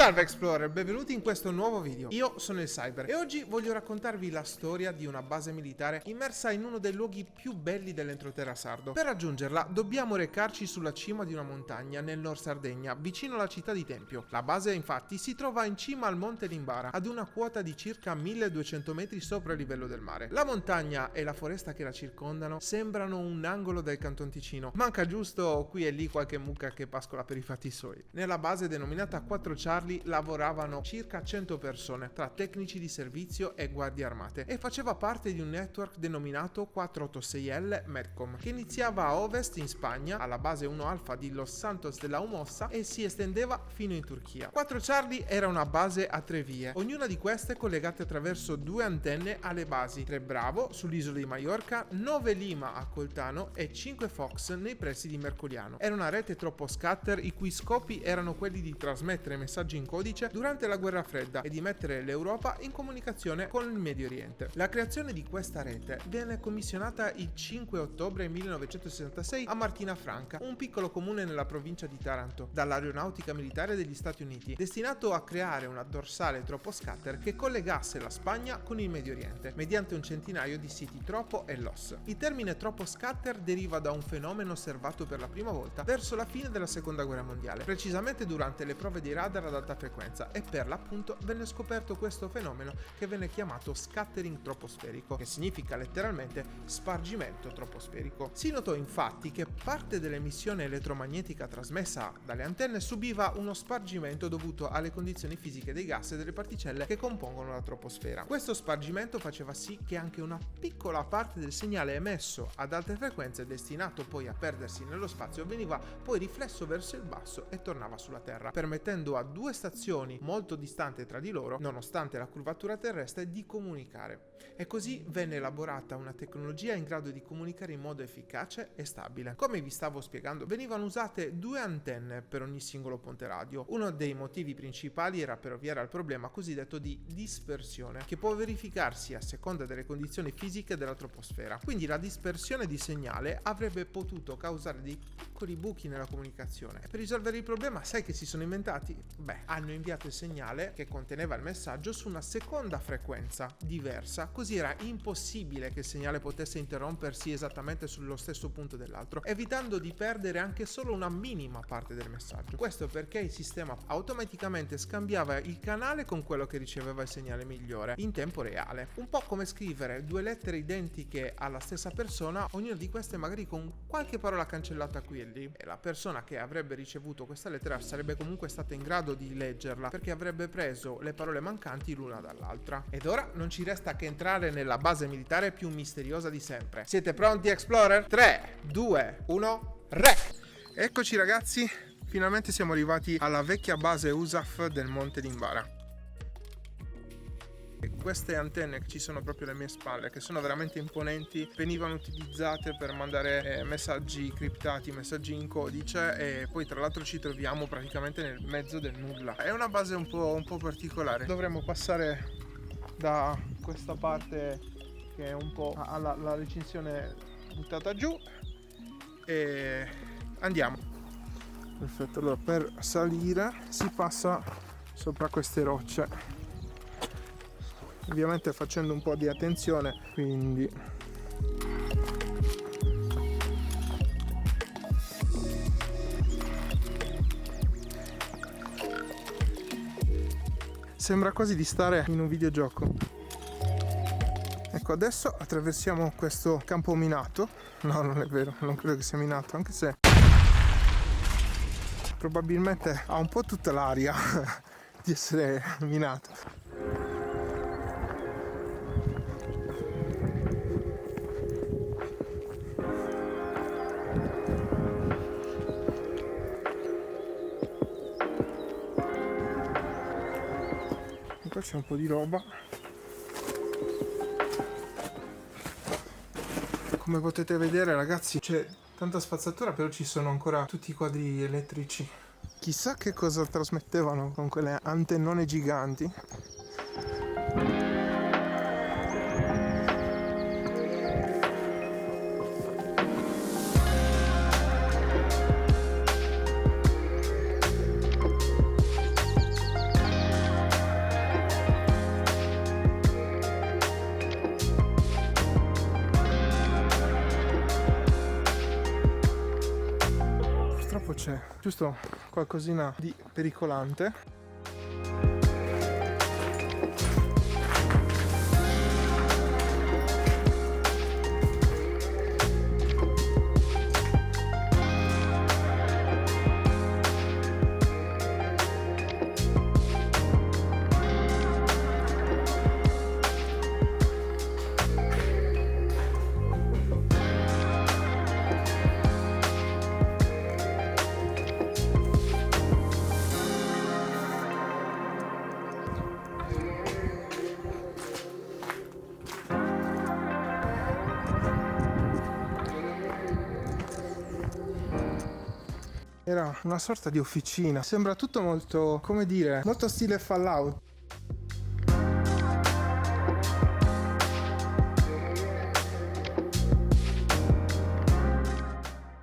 Salve Explorer, benvenuti in questo nuovo video. Io sono il Cyber e oggi voglio raccontarvi la storia di una base militare immersa in uno dei luoghi più belli dell'entroterra sardo. Per raggiungerla dobbiamo recarci sulla cima di una montagna nel Nord Sardegna, vicino alla città di Tempio. La base infatti si trova in cima al Monte Limbara, ad una quota di circa 1200 metri sopra il livello del mare. La montagna e la foresta che la circondano sembrano un angolo del Canton Ticino. Manca giusto qui e lì qualche mucca che pascola per i fatti suoi. Nella base denominata 4 Charlie lavoravano circa 100 persone tra tecnici di servizio e guardie armate e faceva parte di un network denominato 486L Medcom che iniziava a ovest in Spagna alla base 1 Alfa di Los Santos de la Umossa e si estendeva fino in Turchia. 4 Charlie era una base a 3 vie, ognuna di queste collegate attraverso 2 antenne alle basi 3 Bravo sull'isola di Maiorca, 9 Lima a Coltano e 5 Fox nei pressi di Mercoliano. Era una rete troppo scatter i cui scopi erano quelli di trasmettere messaggi in codice durante la guerra fredda e di mettere l'Europa in comunicazione con il Medio Oriente. La creazione di questa rete venne commissionata il 5 ottobre 1966 a Martina Franca, un piccolo comune nella provincia di Taranto, dall'Aeronautica Militare degli Stati Uniti, destinato a creare una dorsale troposcatter che collegasse la Spagna con il Medio Oriente, mediante un centinaio di siti tropo e LOS. Il termine troposcatter deriva da un fenomeno osservato per la prima volta verso la fine della Seconda Guerra Mondiale, precisamente durante le prove di radar ad alta frequenza, e per l'appunto venne scoperto questo fenomeno che venne chiamato scattering troposferico, che significa letteralmente spargimento troposferico. Si notò infatti che parte dell'emissione elettromagnetica trasmessa dalle antenne subiva uno spargimento dovuto alle condizioni fisiche dei gas e delle particelle che compongono la troposfera. Questo spargimento faceva sì che anche una piccola parte del segnale emesso ad alte frequenze, destinato poi a perdersi nello spazio, veniva poi riflesso verso il basso e tornava sulla Terra, permettendo a due stazioni molto distanti tra di loro, nonostante la curvatura terrestre, di comunicare. E così venne elaborata una tecnologia in grado di comunicare in modo efficace e stabile. Come vi stavo spiegando, venivano usate 2 antenne per ogni singolo ponte radio. Uno dei motivi principali era per ovviare al problema cosiddetto di dispersione, che può verificarsi a seconda delle condizioni fisiche della troposfera. Quindi la dispersione di segnale avrebbe potuto causare dei piccoli buchi nella comunicazione. E per risolvere il problema, sai che si sono inventati? Hanno inviato il segnale che conteneva il messaggio su una seconda frequenza diversa, così era impossibile che il segnale potesse interrompersi esattamente sullo stesso punto dell'altro, evitando di perdere anche solo una minima parte del messaggio. Questo perché il sistema automaticamente scambiava il canale con quello che riceveva il segnale migliore in tempo reale. Un po' come scrivere 2 lettere identiche alla stessa persona, ognuna di queste magari con qualche parola cancellata qui e lì, e la persona che avrebbe ricevuto questa lettera sarebbe comunque stata in grado di leggerla perché avrebbe preso le parole mancanti l'una dall'altra. Ed ora non ci resta che entrare nella base militare più misteriosa di sempre. Siete pronti, Explorer? 3, 2, 1, re! Eccoci ragazzi, finalmente siamo arrivati alla vecchia base USAF del Monte Limbara. Queste antenne che ci sono proprio alle mie spalle, che sono veramente imponenti, venivano utilizzate per mandare messaggi criptati, messaggi in codice, e poi tra l'altro ci troviamo praticamente nel mezzo del nulla. È una base un po' particolare. Dovremmo passare da questa parte che è un po' la recinzione buttata giù e andiamo. Perfetto, allora per salire si passa sopra queste rocce, ovviamente facendo un po' di attenzione, quindi sembra quasi di stare in un videogioco. Ecco, adesso attraversiamo questo campo minato. No, non è vero, non credo che sia minato, anche se probabilmente ha un po' tutta l'aria di essere minato. Qua c'è un po' di roba. Come potete vedere ragazzi, c'è tanta spazzatura, però ci sono ancora tutti i quadri elettrici. Chissà che cosa trasmettevano con quelle antennone giganti. Ecco, c'è giusto qualcosina di pericolante. Era una sorta di officina. Sembra tutto molto, come dire, molto stile Fallout.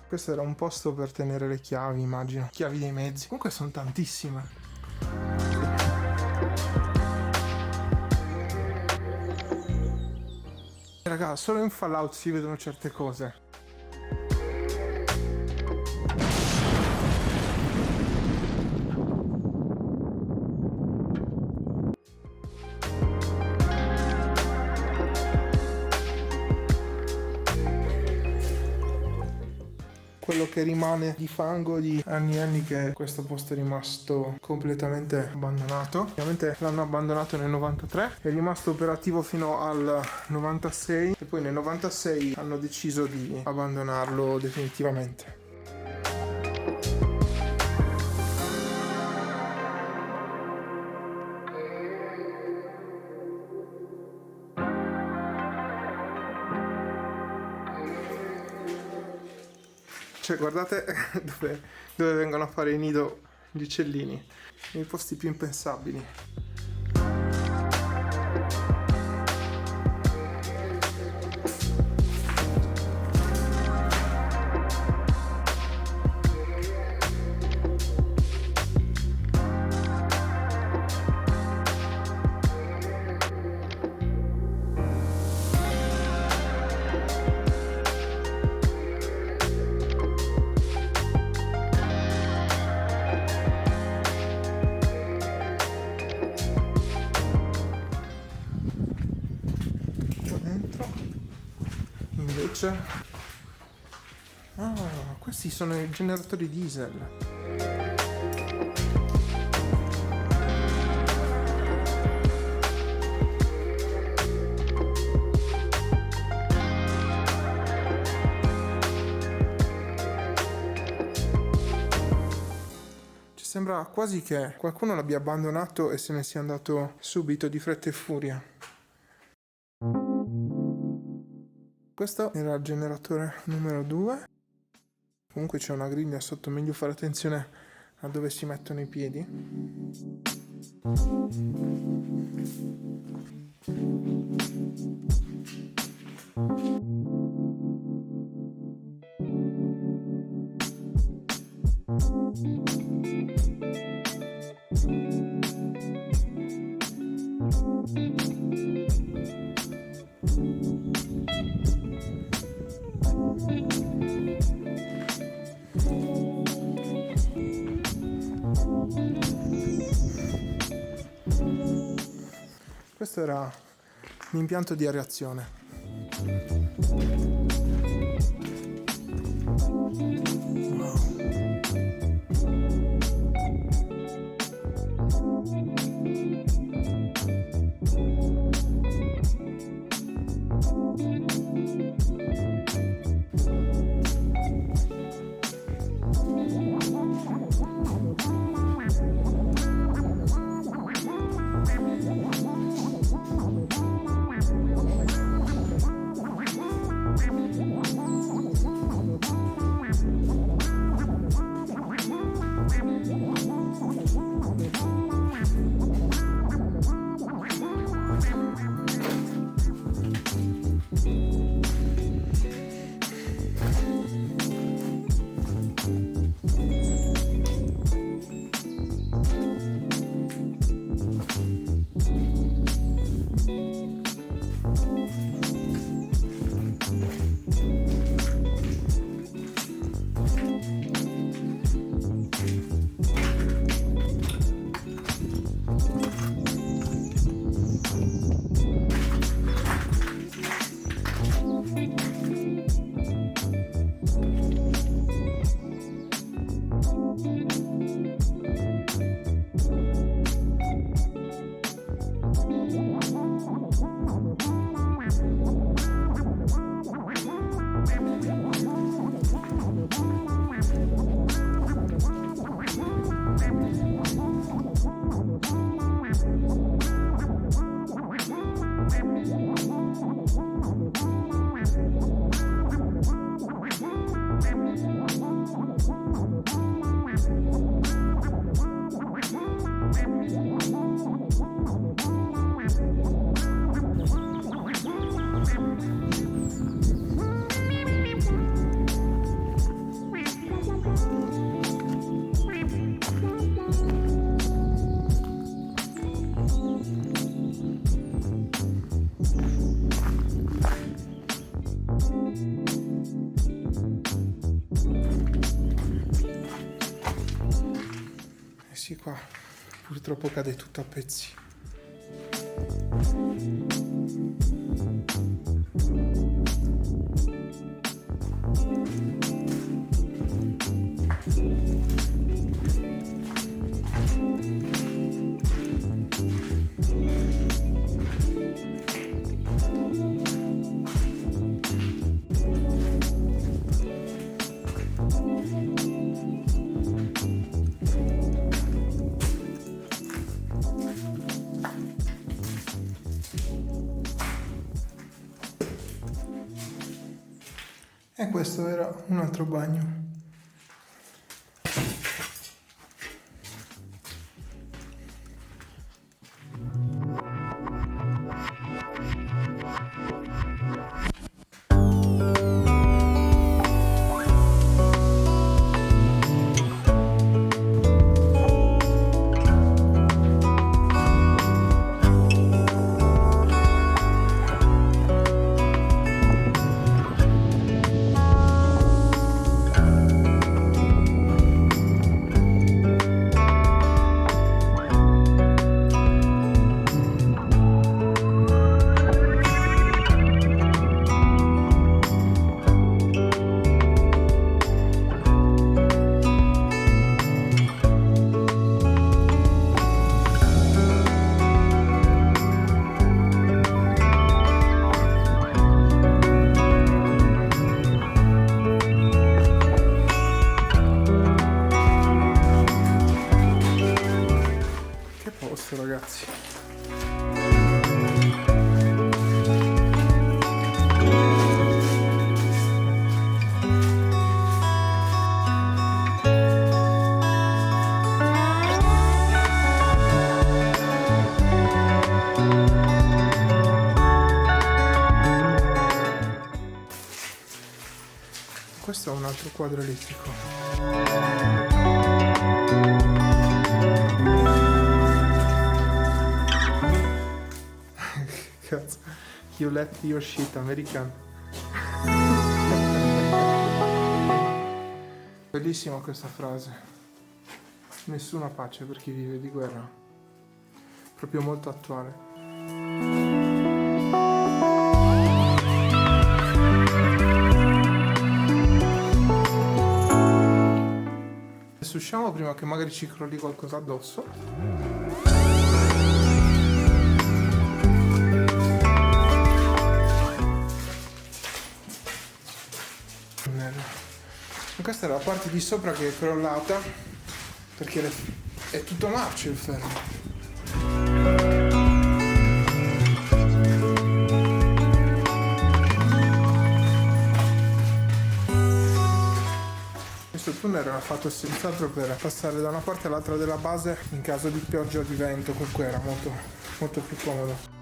Questo era un posto per tenere le chiavi, immagino. Chiavi dei mezzi. Comunque sono tantissime. Raga, solo in Fallout si vedono certe cose. Quello che rimane di fango di anni e anni che questo posto è rimasto completamente abbandonato. Ovviamente l'hanno abbandonato nel 93, è rimasto operativo fino al 96 e poi nel 96 hanno deciso di abbandonarlo definitivamente. Cioè, guardate dove vengono a fare il nido gli uccellini, nei posti più impensabili. Invece, questi sono i generatori diesel. Ci sembra quasi che qualcuno l'abbia abbandonato e se ne sia andato subito di fretta e furia. Questo era il generatore numero 2. Comunque c'è una griglia sotto, meglio fare attenzione a dove si mettono i piedi. Questo era l'impianto di areazione. Sì, qua purtroppo cade tutto a pezzi. E questo era un altro bagno. Ragazzi, questo è un altro quadro elettrico. Cazzo, you let your shit American. Bellissima questa frase. Nessuna pace per chi vive di guerra. Proprio molto attuale. Adesso usciamo prima che magari ci crolli qualcosa addosso. Questa è la parte di sopra che è crollata perché è tutto marcio il ferro. Questo tunnel era fatto senz'altro per passare da una parte all'altra della base in caso di pioggia o di vento, comunque era molto, molto più comodo.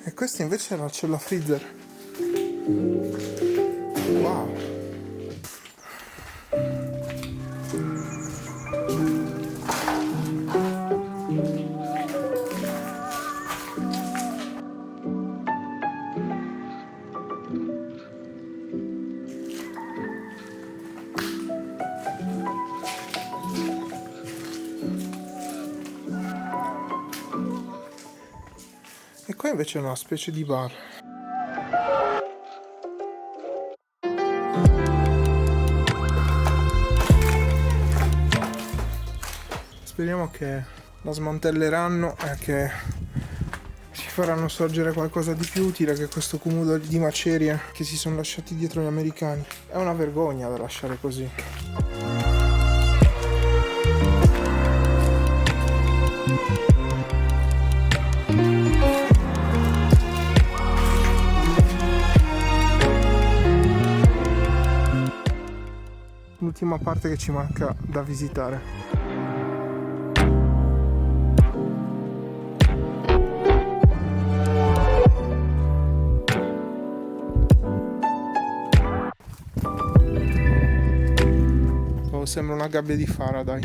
E questa invece è la cella freezer. Wow. qua invece è una specie di bar. Speriamo che la smantelleranno e che ci faranno sorgere qualcosa di più utile che questo cumulo di macerie che si sono lasciati dietro gli americani. È una vergogna da lasciare così. L'ultima parte che ci manca da visitare. Sembra una gabbia di Faraday.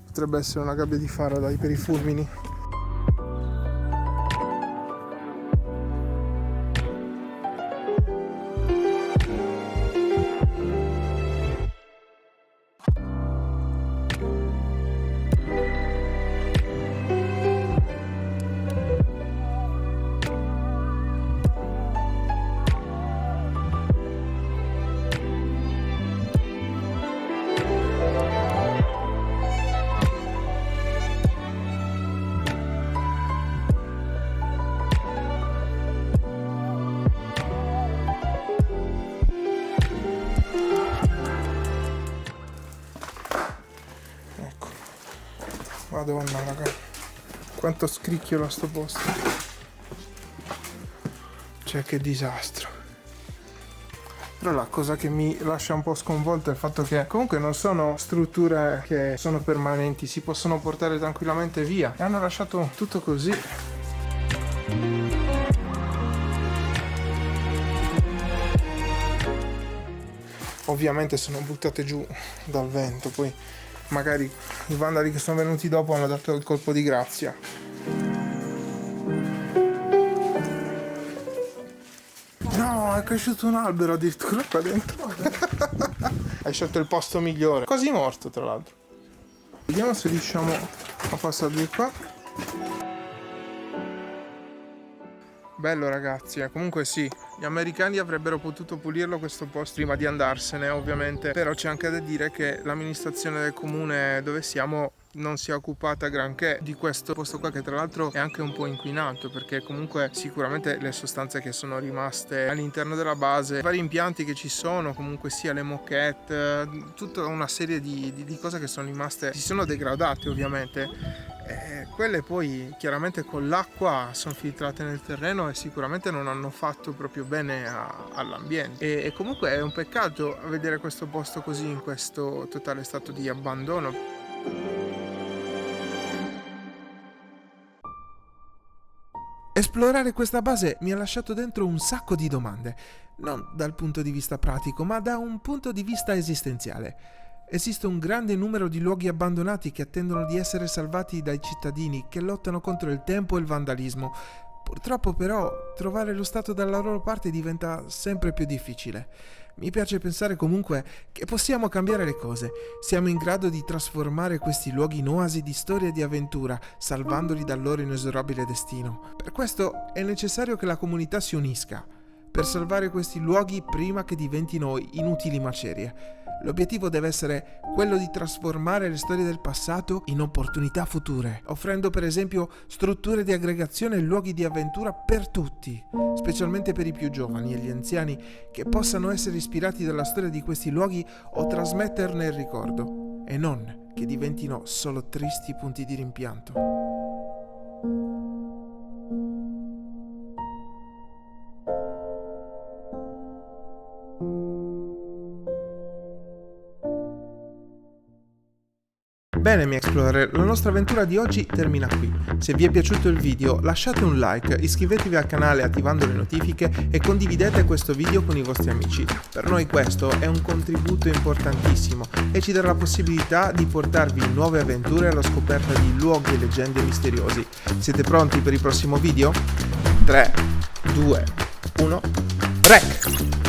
Potrebbe essere una gabbia di Faraday per i fulmini. Madonna raga, quanto scricchiolo a sto posto. Cioè che disastro. Però la cosa che mi lascia un po' sconvolto è il fatto che comunque non sono strutture che sono permanenti, si possono portare tranquillamente via. E hanno lasciato tutto così. Ovviamente sono buttate giù dal vento, poi magari i vandali che sono venuti dopo hanno dato il colpo di grazia. No, è cresciuto un albero addirittura qua dentro. Hai scelto il posto migliore. Quasi morto, tra l'altro. Vediamo se riusciamo a passare di qua. Bello ragazzi, comunque sì, gli americani avrebbero potuto pulirlo questo posto prima di andarsene ovviamente, però c'è anche da dire che l'amministrazione del comune dove siamo non si è occupata granché di questo posto qua, che tra l'altro è anche un po' inquinato, perché comunque sicuramente le sostanze che sono rimaste all'interno della base, i vari impianti che ci sono, comunque sia le moquette, tutta una serie di cose che sono rimaste, si sono degradate ovviamente. Quelle poi chiaramente con l'acqua sono filtrate nel terreno e sicuramente non hanno fatto proprio bene all'ambiente, e comunque è un peccato vedere questo posto così in questo totale stato di abbandono. Esplorare questa base mi ha lasciato dentro un sacco di domande, non dal punto di vista pratico ma da un punto di vista esistenziale. Esiste un grande numero di luoghi abbandonati che attendono di essere salvati dai cittadini che lottano contro il tempo e il vandalismo. Purtroppo però trovare lo Stato dalla loro parte diventa sempre più difficile. Mi piace pensare comunque che possiamo cambiare le cose. Siamo in grado di trasformare questi luoghi in oasi di storia e di avventura, salvandoli dal loro inesorabile destino. Per questo è necessario che la comunità si unisca per salvare questi luoghi prima che diventino inutili macerie. L'obiettivo deve essere quello di trasformare le storie del passato in opportunità future, offrendo per esempio strutture di aggregazione e luoghi di avventura per tutti, specialmente per i più giovani e gli anziani, che possano essere ispirati dalla storia di questi luoghi o trasmetterne il ricordo, e non che diventino solo tristi punti di rimpianto. Bene miei Explorer, la nostra avventura di oggi termina qui. Se vi è piaciuto il video lasciate un like, iscrivetevi al canale attivando le notifiche e condividete questo video con i vostri amici. Per noi questo è un contributo importantissimo e ci darà la possibilità di portarvi in nuove avventure alla scoperta di luoghi e leggende misteriosi. Siete pronti per il prossimo video? 3, 2, 1, rec!